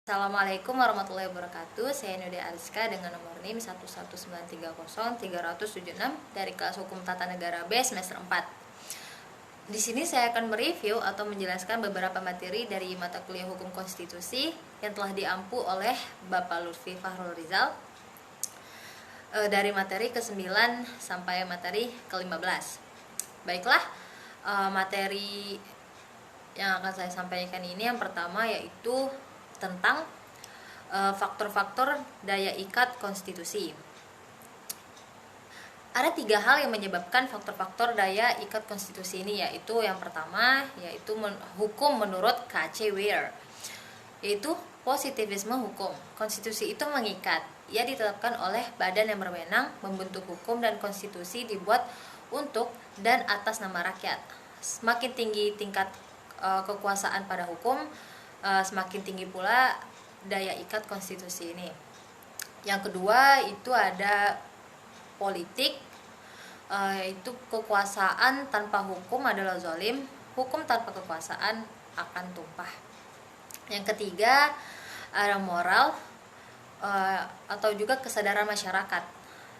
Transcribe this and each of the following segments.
Assalamualaikum warahmatullahi wabarakatuh. Saya Nudia Ariska dengan nomor NIM 11930-30076 dari kelas Hukum Tata Negara B semester 4. Di sini saya akan mereview atau menjelaskan beberapa materi dari mata kuliah Hukum Konstitusi yang telah diampu oleh Bapak Lutfi Fahrul Rizal dari materi ke-9 sampai materi ke-15. Baiklah, materi yang akan saya sampaikan ini yang pertama yaitu tentang faktor-faktor daya ikat konstitusi. Ada 3 hal yang menyebabkan faktor-faktor daya ikat konstitusi ini, yaitu yang pertama yaitu hukum menurut K.C. Weir, yaitu positivisme hukum. Konstitusi itu mengikat, ia ditetapkan oleh badan yang berwenang membentuk hukum, dan konstitusi dibuat untuk dan atas nama rakyat. Semakin tinggi tingkat kekuasaan pada hukum, semakin tinggi pula daya ikat konstitusi ini. Yang kedua itu ada politik, yaitu kekuasaan tanpa hukum adalah zalim, hukum tanpa kekuasaan akan tumpah. Yang ketiga ada moral, atau juga kesadaran masyarakat.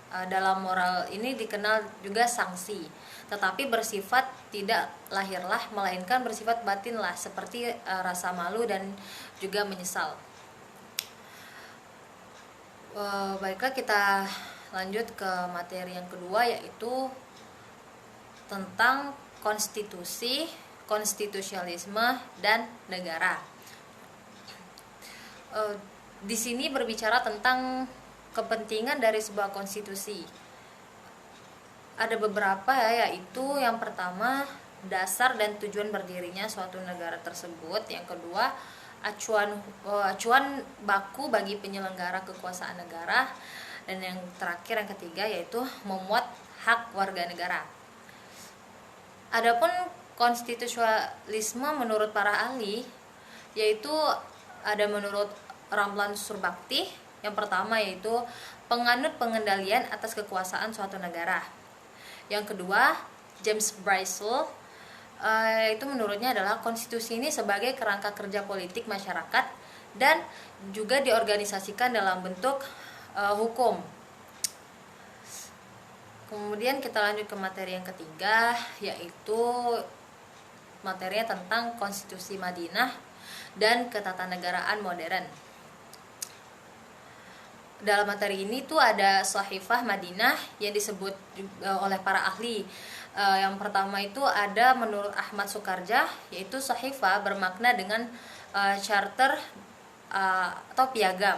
Dalam moral ini dikenal juga sanksi, tetapi bersifat tidak lahirlah, melainkan bersifat batinlah, seperti rasa malu dan juga menyesal. Baiklah, kita lanjut ke materi yang kedua, yaitu tentang konstitusi, konstitusionalisme, dan negara. Di sini berbicara tentang kepentingan dari sebuah konstitusi. Ada beberapa yaitu yang pertama dasar dan tujuan berdirinya suatu negara tersebut. Yang kedua acuan baku bagi penyelenggara kekuasaan negara, dan yang terakhir yang ketiga yaitu memuat hak warga negara. Adapun konstitusionalisme menurut para ahli yaitu ada menurut Ramlan Surbakti. Yang pertama yaitu penganut pengendalian atas kekuasaan suatu negara. Yang kedua James Bryce, itu menurutnya adalah konstitusi ini sebagai kerangka kerja politik masyarakat dan juga diorganisasikan dalam bentuk hukum. Kemudian kita lanjut ke materi yang ketiga, yaitu materinya tentang konstitusi Madinah dan ketatanegaraan modern. Dalam materi ini tuh ada Shahifah Madinah yang disebut oleh para ahli. Yang pertama itu ada menurut Ahmad Sukarja, yaitu Shahifah bermakna dengan charter atau piagam.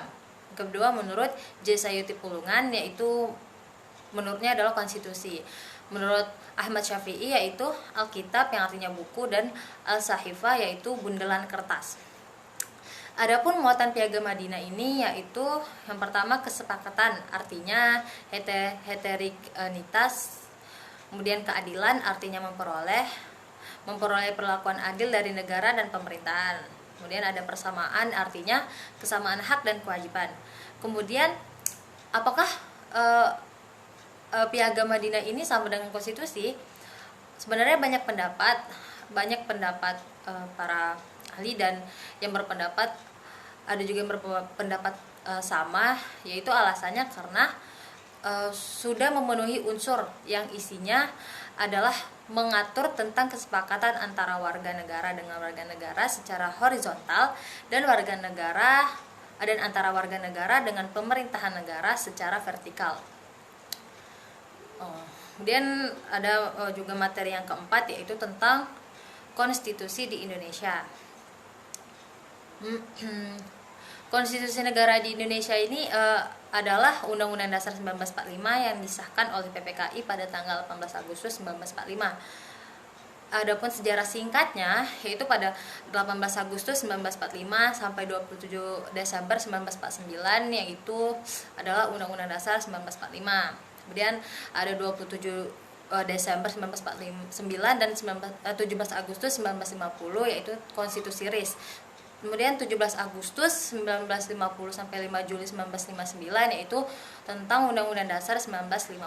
Kedua menurut J. Sayuti Pulungan, yaitu menurutnya adalah konstitusi. Menurut Ahmad Syafi'i yaitu Alkitab yang artinya buku, dan Al-Sahifah yaitu bundelan kertas. Adapun muatan piagam Madinah ini yaitu yang pertama kesepakatan, artinya heterogenitas. Kemudian keadilan, artinya memperoleh perlakuan adil dari negara dan pemerintahan. Kemudian ada persamaan, artinya kesamaan hak dan kewajiban. Kemudian apakah piagam Madinah ini sama dengan konstitusi? Sebenarnya banyak pendapat para ahli, dan yang berpendapat ada juga yang berpendapat sama, yaitu alasannya karena sudah memenuhi unsur yang isinya adalah mengatur tentang kesepakatan antara warga negara dengan warga negara secara horizontal, dan antara warga negara dengan pemerintahan negara secara vertikal. Kemudian ada juga materi yang keempat, yaitu tentang konstitusi di Indonesia. Konstitusi negara di Indonesia ini adalah Undang-Undang Dasar 1945 yang disahkan oleh PPKI pada tanggal 18 Agustus 1945. Adapun sejarah singkatnya yaitu pada 18 Agustus 1945 sampai 27 Desember 1949, yaitu adalah Undang-Undang Dasar 1945. Kemudian ada 27 Desember 1949 dan 17 Agustus 1950 yaitu Konstitusi RIS. Kemudian 17 Agustus 1950 sampai 5 Juli 1959 yaitu tentang Undang-Undang Dasar 1950.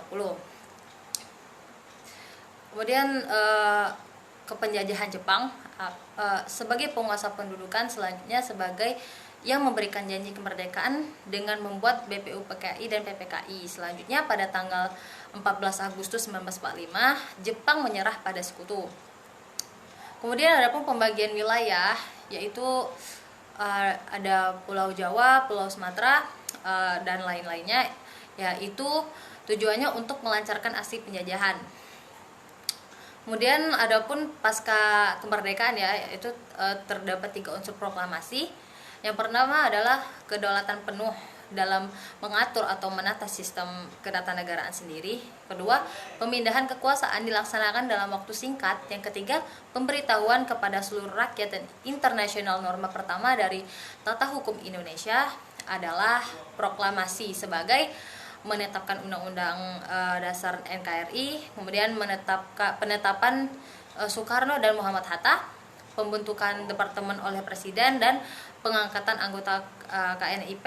Kemudian ke penjajahan Jepang sebagai penguasa pendudukan, selanjutnya sebagai yang memberikan janji kemerdekaan dengan membuat BPUPKI dan PPKI. Selanjutnya pada tanggal 14 Agustus 1945, Jepang menyerah pada Sekutu. Kemudian ada pun pembagian wilayah, yaitu ada Pulau Jawa, Pulau Sumatera, dan lain-lainnya, yaitu tujuannya untuk melancarkan aksi penjajahan. Kemudian adapun pasca kemerdekaan yaitu terdapat 3 unsur proklamasi. Yang pertama adalah kedaulatan penuh dalam mengatur atau menata sistem ketatanegaraan sendiri. Kedua, pemindahan kekuasaan dilaksanakan dalam waktu singkat. Yang ketiga, pemberitahuan kepada seluruh rakyat dan internasional. Norma pertama dari tata hukum Indonesia adalah proklamasi sebagai menetapkan Undang-Undang Dasar NKRI, kemudian penetapan Soekarno dan Muhammad Hatta, pembentukan departemen oleh Presiden dan pengangkatan anggota KNIP,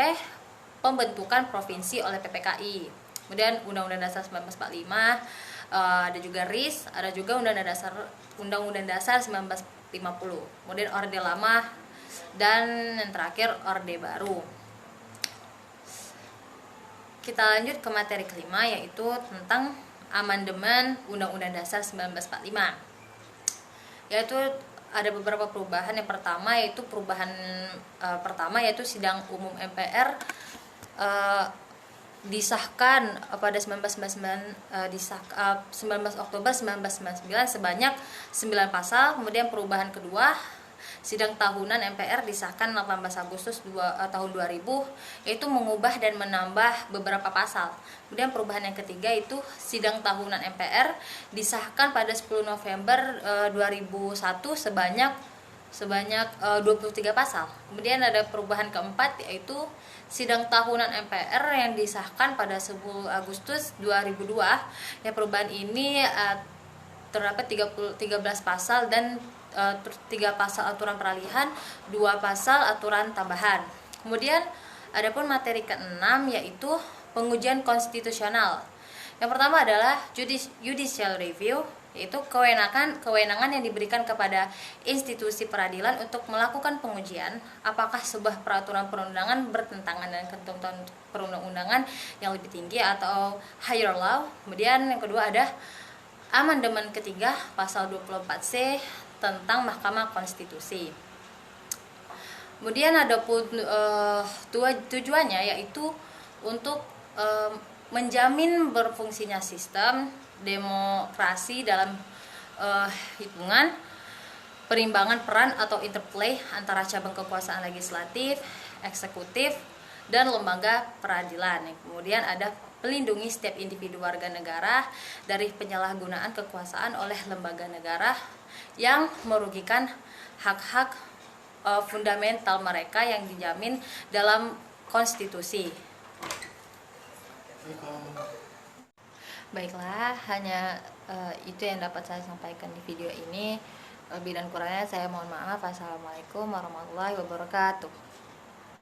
pembentukan provinsi oleh PPKI. Kemudian Undang-Undang Dasar 1945, ada juga RIS, ada juga Undang-Undang Dasar 1950. Kemudian Orde Lama dan yang terakhir Orde Baru. Kita lanjut ke materi kelima, yaitu tentang amandemen Undang-Undang Dasar 1945. Yaitu ada beberapa perubahan. Yang pertama yaitu sidang umum MPR disahkan pada 19 Oktober 1999 sebanyak 9 pasal. Kemudian perubahan kedua, sidang tahunan MPR disahkan 18 Agustus tahun 2000, yaitu mengubah dan menambah beberapa pasal. Kemudian perubahan yang ketiga itu sidang tahunan MPR disahkan pada 10 November 2001 sebanyak 23 pasal. Kemudian ada perubahan keempat, yaitu sidang tahunan MPR yang disahkan pada 10 Agustus 2002. Ya, perubahan ini terdapat 13 pasal dan 3 pasal aturan peralihan, 2 pasal aturan tambahan. Kemudian adapun materi ke-6 yaitu pengujian konstitusional. Yang pertama adalah judicial review, yaitu kewenangan yang diberikan kepada institusi peradilan untuk melakukan pengujian apakah sebuah peraturan perundangan bertentangan dengan ketentuan perundang-undangan yang lebih tinggi atau higher law. Kemudian yang kedua ada amandemen ketiga pasal 24C tentang Mahkamah Konstitusi. Kemudian ada pun tujuannya yaitu untuk menjamin berfungsinya sistem demokrasi dalam hitungan perimbangan peran atau interplay antara cabang kekuasaan legislatif, eksekutif, dan lembaga peradilan. Kemudian ada melindungi setiap individu warga negara dari penyalahgunaan kekuasaan oleh lembaga negara yang merugikan hak-hak fundamental mereka yang dijamin dalam konstitusi. Baiklah, hanya itu yang dapat saya sampaikan di video ini. Lebih dan kurangnya saya mohon maaf. Assalamualaikum warahmatullahi wabarakatuh.